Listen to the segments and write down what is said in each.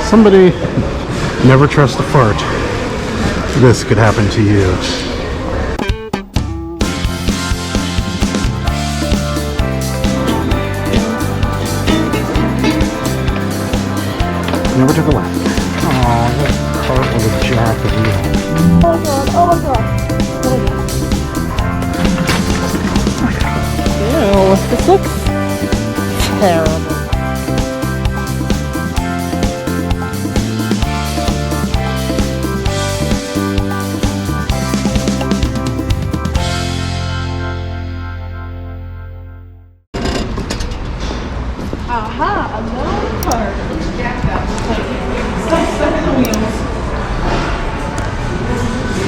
Somebody never trust a fart. This could happen to you. Never took a left. Oh, that cart with a jacket wheel. Oh god, oh my god. Ew, this looks terrible. Aha, a little cart. It's jacked up. Stuck in the wheels.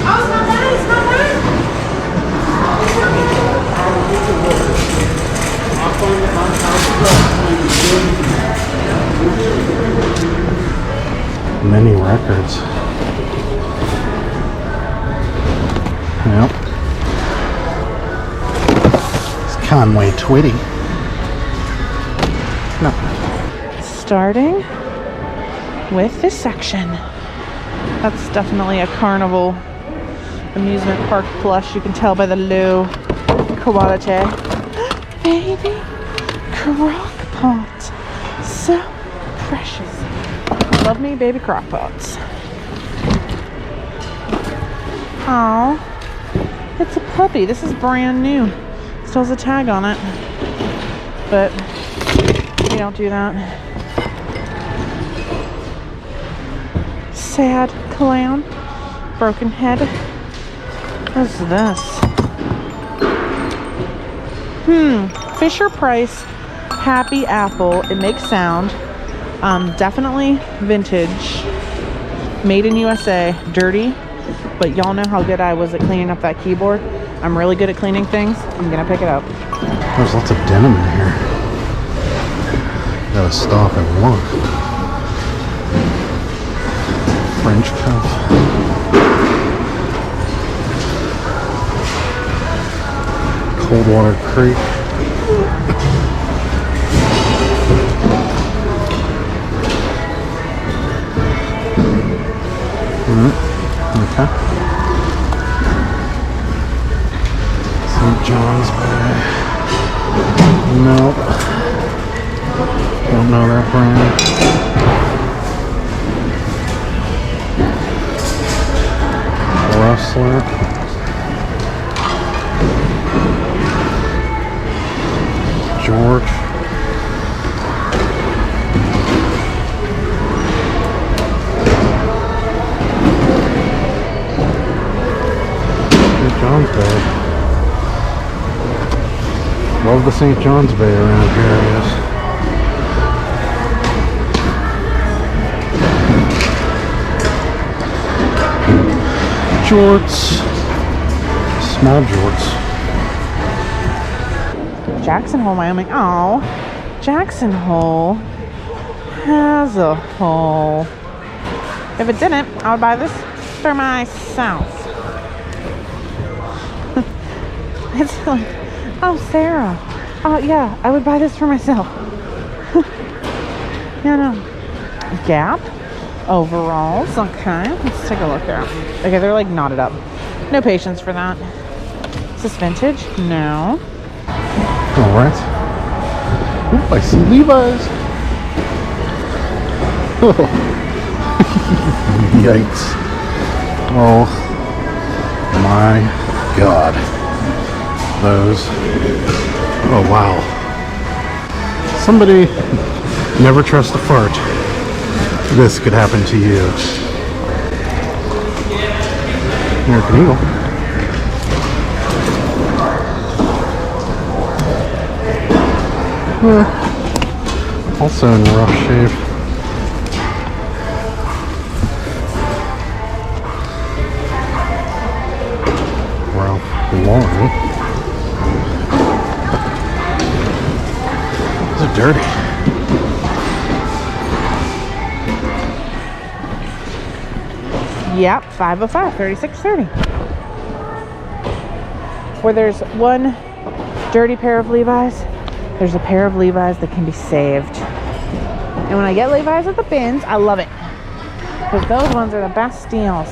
Oh, it's not bad, it's not bad. Many records. Yep. It's Conway Twitty. No. Starting with this section. That's definitely a carnival amusement park plush. You can tell by the low quality. Baby crock pot. So precious. Love me baby crock pots. Oh, it's a puppy. This is brand new. Still has a tag on it. But we don't do that. Sad clown. Broken head. What's this? Fisher Price Happy Apple. It makes sound. Definitely vintage. Made in USA. Dirty. But y'all know how good I was at cleaning up that keyboard. I'm really good at cleaning things. I'm gonna pick it up. There's lots of denim in here. Gotta stop and look. French cuff. Coldwater Creek. Okay. St. John's Bay. Nope. Don't know that brand. Rustler. George. St. John's Bay. Love the St. John's Bay around here, I guess. Jorts. Small jorts. Jackson Hole, Wyoming. Oh, Jackson Hole has a hole. If it didn't, I would buy this for myself. It's like, oh, Sarah. Oh, yeah, I would buy this for myself. Yeah, no. Gap. Overalls. Okay, let's take a look there. Okay, they're like knotted up. No patience for that. Is this vintage? No. Alright. Oop, I see Levi's. Oh. Yikes. Oh my god. Those. Oh wow. Somebody never trust a fart. This could happen to you. American Eagle. Also in rough shape. Ralph Lauren. These are dirty. Yep, 505, 3630. Where there's one dirty pair of Levi's, there's a pair of Levi's that can be saved. And when I get Levi's at the bins, I love it. because those ones are the best deals.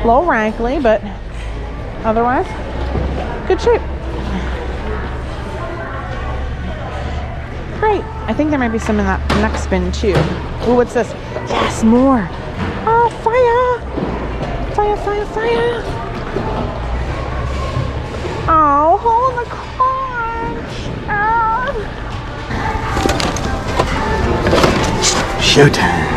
Low rankly, but otherwise, good shape. Great. I think there might be some in that next bin too. Ooh, what's this? Yes, more. Oh, fire! Fire, fire, fire! Oh, hole in the crotch! Ah. Showtime.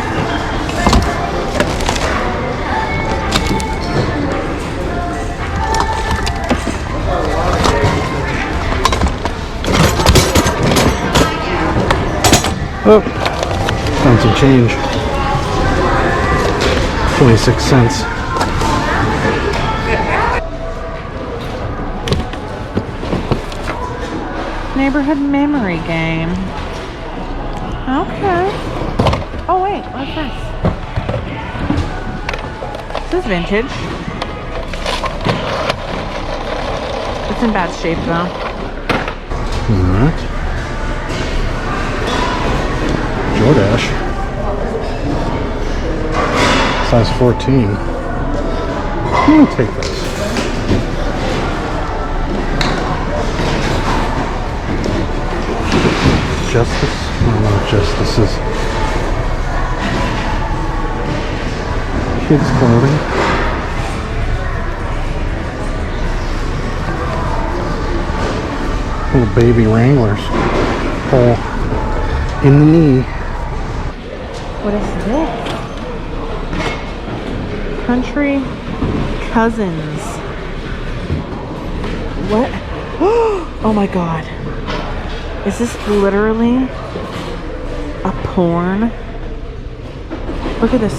Oh, found some change. 26 cents. Neighborhood memory game. Okay. Oh wait, what's this? This is vintage. It's in bad shape though. Alright. DoorDash. Size 14. I'm gonna take this. Justice? I don't know what Justice is. Kids clothing. Little baby Wranglers. Hole in the knee. What is this? Country Cousins. What? Oh my god. Is this literally a porn? Look at this.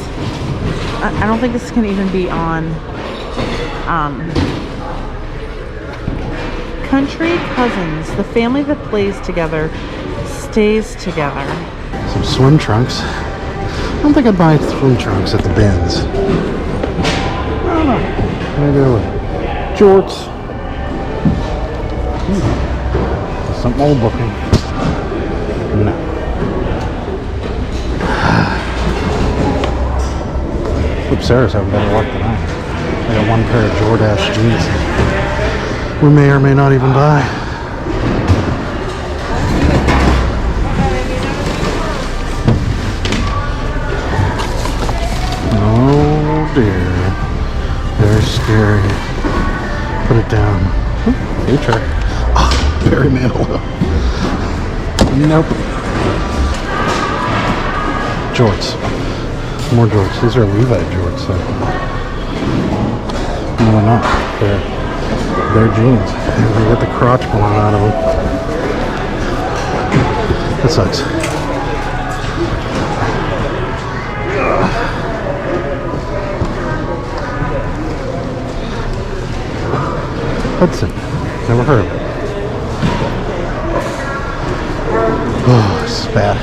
I don't think this can even be on Country Cousins. The family that plays together stays together. Some swim trunks. I don't think I'd buy swim trunks at the bins. I don't know. Maybe I would. Jorts. Something old looking. No. Hope Sarah's having better luck than I am. I got one pair of DoorDash jeans we may or may not even buy. Oh dear. Very scary. Put it down. Future. Oh, Barry Manilow. Nope. Jorts. More jorts. These are Levi jorts. So. No, they're not. They're jeans. They get the crotch blown out of them. That sucks. Hudson. Never heard of it. Oh, this is bad.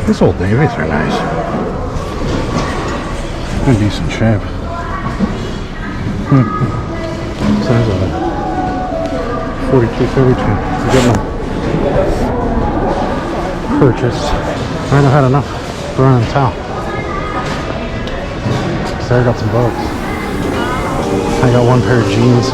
These Old Navies are nice. In decent shape. Size of it. 42, 32. Get them purchased. I might have had enough. Throw in a towel. Sarah got some bugs. I got one pair of jeans.